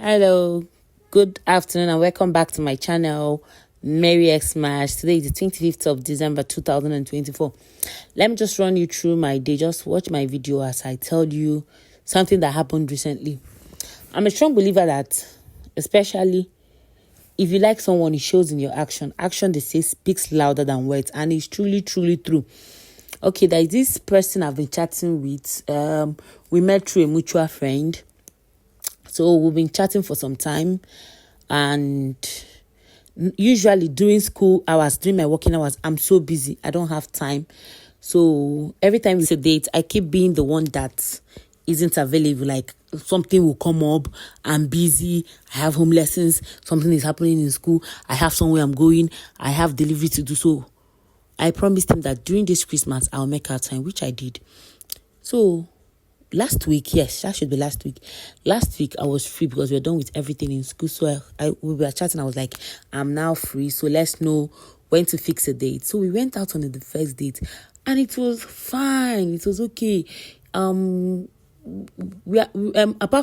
Hello, good afternoon, and welcome back to my channel, Mary X Mash. Today is the 25th of December 2024. Let me just run you through my day. Just watch my video as I tell you something that happened recently. I'm a strong believer that, especially if you like someone, it shows in your action. Action, they say, speaks louder than words, and it's truly, truly true. Okay, there is this person I've been chatting with. We met through a mutual friend. So we've been chatting for some time, and usually during school hours, during my working hours, I'm so busy. I don't have time. So every time we say date, I keep being the one that isn't available. Like something will come up, I'm busy, I have home lessons, something is happening in school, I have somewhere I'm going, I have delivery to do. So I promised him that during this Christmas, I'll make our time, which I did. So last week, yes, that should be last week. Last week, I was free because we were done with everything in school. So we were chatting. I was like, I'm now free. So let's know when to fix a date. So we went out on the first date, and it was fine. It was okay. Apart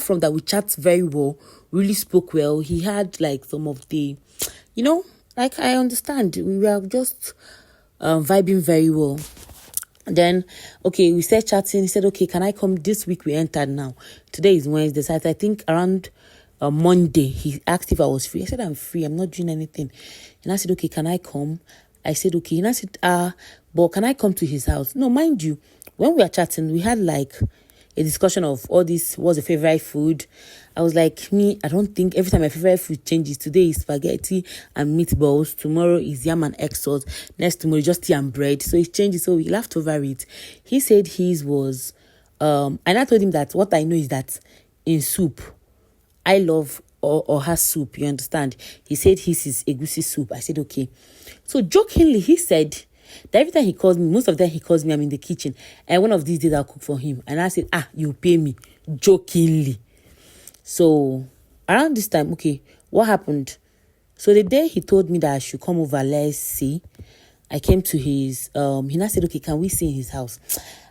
from that, we chat very well. Really spoke well. He had like some of the, like I understand. We were just vibing very well. Then, okay, we started chatting. He said, okay, can I come this week? We entered now. Today is Wednesday. So I think around Monday, he asked if I was free. I said, I'm free. I'm not doing anything. And I said, okay, can I come? I said, okay. And I said, but can I come to his house? No, mind you, when we were chatting, we had like a discussion of all this, what's the favorite food. I was like, I don't think every time my favorite food changes. Today is spaghetti and meatballs. Tomorrow is yam and egg sauce. Next tomorrow just tea and bread. So it changes. So we laughed over it. He said his was, and I told him that what I know is that in soup, I love or has soup. You understand? He said his is egusi soup. I said, okay. So jokingly, he said that every time he calls me, most of the time he calls me, I'm in the kitchen. And one of these days I'll cook for him. And I said, you pay me. Jokingly. So around this time, okay, what happened? So the day he told me that I should come over, let's see, I came to his, he now said, okay, can we see in his house?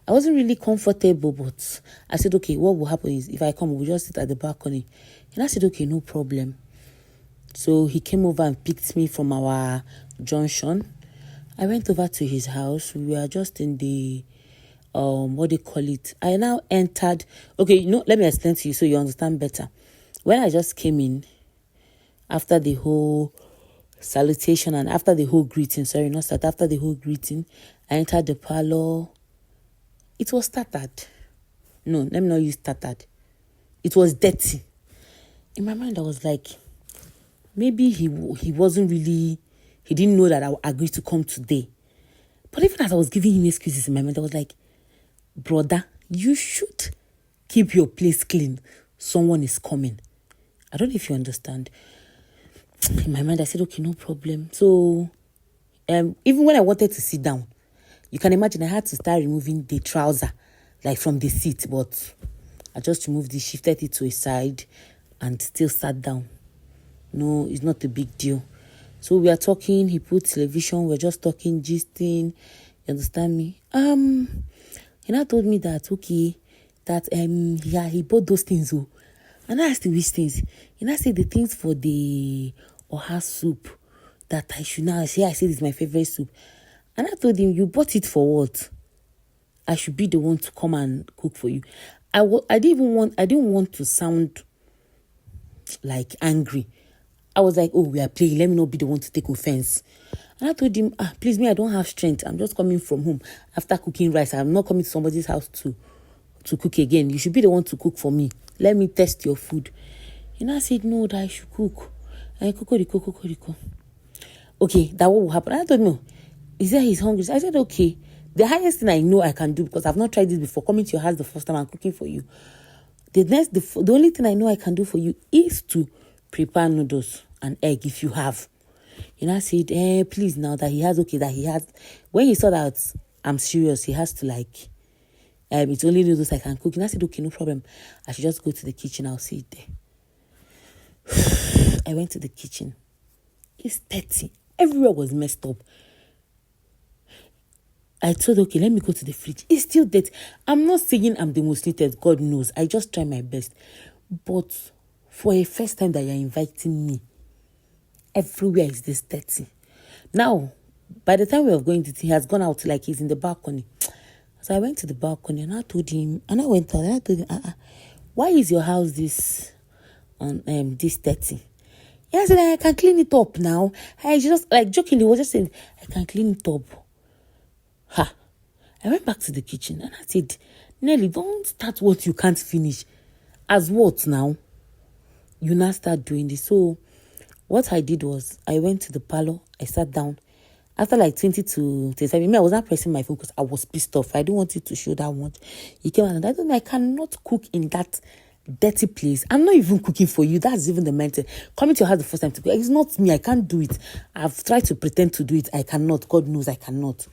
I wasn't really comfortable, but I said, okay, what will happen is if I come, we'll just sit at the balcony. And I said, okay, no problem. So he came over and picked me from our junction. I went over to his house. We were just in the, what they call it. I now entered. Okay, let me explain to you so you understand better. When I just came in, after the whole salutation and after the whole greeting, after the whole greeting, I entered the parlor. It was started. No, let me not use started. It was dirty. In my mind, I was like, maybe he wasn't really, he didn't know that I would agree to come today. But even as I was giving him excuses in my mind, I was like, brother, you should keep your place clean. Someone is coming. I don't know if you understand. In my mind, I said, okay, no problem. So, even when I wanted to sit down, you can imagine I had to start removing the trouser, like from the seat. But I just removed it, shifted it to a side, and still sat down. No, it's not a big deal. So we are talking, he put television, we're just talking, gisting, you understand me? He now told me that, okay, that, he bought those things, and I asked him which things. He now said the things for the oha soup, that I should now, I said it's my favorite soup. And I told him, you bought it for what? I should be the one to come and cook for you. I didn't want to sound like angry. I was like, we are playing. Let me not be the one to take offense. And I told him, please, I don't have strength. I'm just coming from home after cooking rice. I'm not coming to somebody's house to cook again. You should be the one to cook for me. Let me test your food. And I said, no, that I should cook. And cook. Okay, that what will happen. And I told him, no. He said he's hungry. So I said, okay. The highest thing I know I can do, because I've not tried this before, coming to your house the first time and cooking for you. The only thing I know I can do for you is to prepare noodles and egg if you have. And I said, please, now that he has, when he saw that I'm serious, he has to like, it's only noodles I can cook. And I said, okay, no problem. I should just go to the kitchen. I'll see it there. I went to the kitchen. It's dirty. Everywhere was messed up. I thought, okay, let me go to the fridge. It's still dirty. I'm not saying I'm the most neatest. God knows. I just try my best. But For a first time that you're inviting me, everywhere is this dirty. Now, by the time we were going to, he has gone out, like he's in the balcony. So I went to the balcony and I told him, and I went out and I told him, why is your house this dirty? He said, I can clean it up now. I just, like, jokingly was just saying, I can clean it up. I went back to the kitchen and I said, Nelly, don't start what you can't finish. As what now? You now start doing this. So what I did was I went to the parlor. I sat down. After like 20 to 27, I was not pressing my phone because I was pissed off. I didn't want it to show that much. He came out and I told me, I cannot cook in that dirty place. I'm not even cooking for you. That's even the mental. Coming to your house the first time to cook. It's not me. I can't do it. I've tried to pretend to do it. I cannot. God knows I cannot.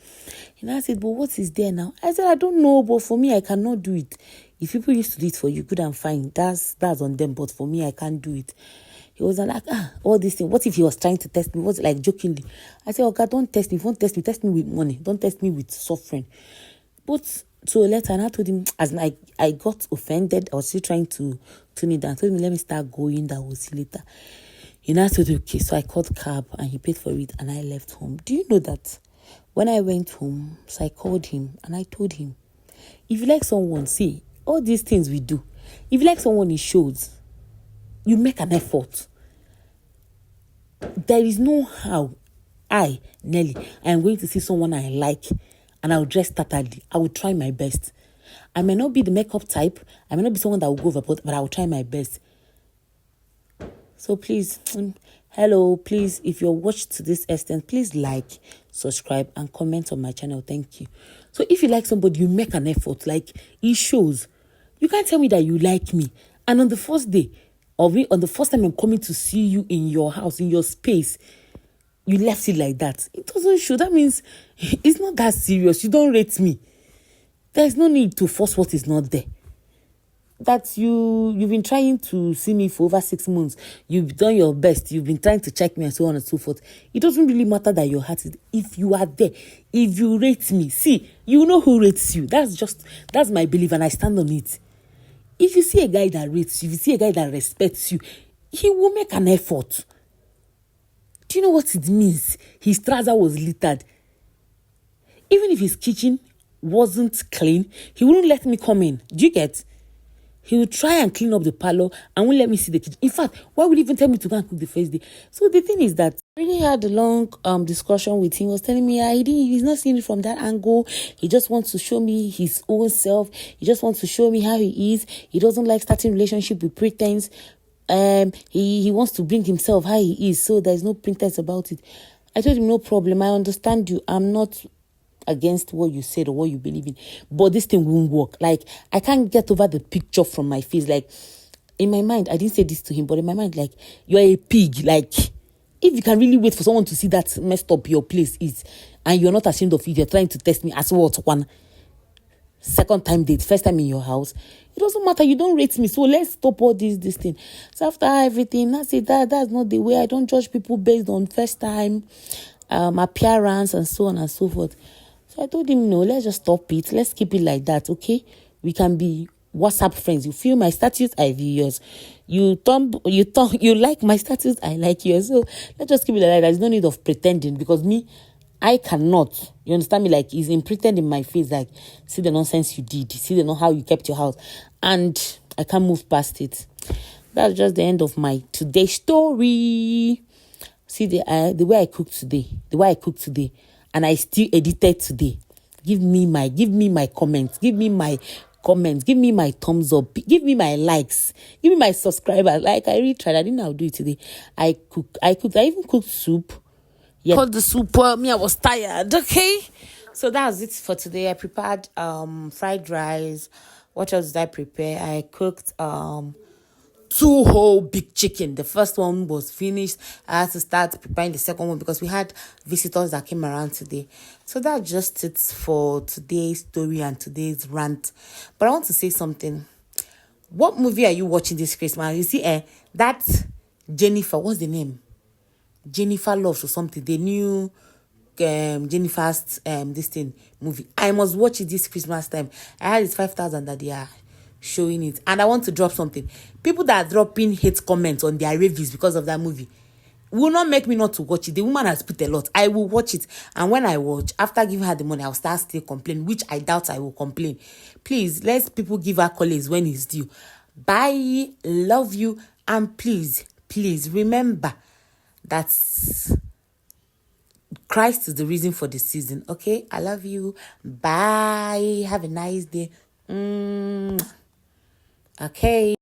And I said, but what is there now? I said, I don't know, but for me, I cannot do it. If people used to do it for you, good and fine. That's on them. But for me, I can't do it. He was like, all these things. What if he was trying to test me? Was like jokingly? I said, oh God, don't test me. If you won't test me with money. Don't test me with suffering. But so later, and I told him, as I got offended, I was still trying to tune it down. I told him, let me start going. That will see later. He now said, okay. So I called cab and he paid for it and I left home. Do you know that when I went home, so I called him and I told him, if you like someone, see, all these things we do. If you like someone, it shows. You make an effort. There is no how Nelly, I am going to see someone I like and I'll dress tatteredly. I will try my best. I may not be the makeup type. I may not be someone that will go overboard, but I will try my best. So please, hello, please, if you're watched to this extent, please like, subscribe, and comment on my channel. Thank you. So if you like somebody, you make an effort. Like, it shows. You can't tell me that you like me. And on the first day, on the first time I'm coming to see you in your house, in your space, you left it like that. It doesn't show. That means it's not that serious. You don't rate me. There's no need to force what is not there. That you've been trying to see me for over 6 months. You've done your best. You've been trying to check me and so on and so forth. It doesn't really matter that your heart is. If you are there, if you rate me, see, you know who rates you. That's my belief and I stand on it. If you see a guy that rates you, if you see a guy that respects you, he will make an effort. Do you know what it means? His trouser was littered. Even if his kitchen wasn't clean, he wouldn't let me come in. Do you get? He would try and clean up the parlor and won't let me see the kitchen. In fact, why would he even tell me to go and cook the first day? So the thing is that I really had a long discussion with him. He was telling me he's not seeing it from that angle. He just wants to show me his own self. He just wants to show me how he is. He doesn't like starting relationship with pretense. He wants to bring himself how he is. So there's no pretense about it. I told him, no problem. I understand you. I'm not against what you said or what you believe in, but this thing won't work. Like, I can't get over the picture from my face. Like, in my mind, I didn't say this to him, but in my mind, like, you're a pig. Like, if you can really wait for someone to see that messed up your place is, and you're not ashamed of it, you're trying to test me as what? One second time date, first time in your house, it doesn't matter. You don't rate me, so let's stop all this thing. So after everything, I said that's not the way. I don't judge people based on first time appearance and so on and so forth. So I told him, no, let's just stop it. Let's keep it like that, okay? We can be WhatsApp friends. You feel my status, I view yours. You like my status, I like yours. So let's just keep it like that. There's no need of pretending, because me, I cannot. You understand me? Like, he's in pretending my face, like, see the nonsense you did. See how you kept your house. And I can't move past it. That's just the end of my today's story. See the way I cooked today. And I still edited today. Give me my comments. Give me my thumbs up. Give me my likes. Give me my subscribers. Like, I really tried. I didn't know how to do it today. I even cooked soup. Yeah. Cooked the soup. Me, I was tired. Okay. So that's it for today. I prepared fried rice. What else did I prepare? I cooked 2 whole big chicken. The first one was finished. I had to start preparing the second one because we had visitors that came around today. So that's just it for today's story and today's rant. But I want to say something. What movie are you watching this Christmas? You see, that Jennifer, what's the name? Jennifer Loves or something. The new Jennifer's this thing movie. I must watch it this Christmas time. I had it 5,000 that they are showing it. And I want to drop something. People that are dropping hate comments on their reviews because of that movie will not make me not to watch it. The woman has put a lot. I will watch it. And when I watch, after giving her the money, I'll start still complaining, which I doubt I will complain. Please, let people give her colleagues when it's due. Bye. Love you. And please remember that Christ is the reason for the season. Okay? I love you. Bye. Have a nice day. Okay.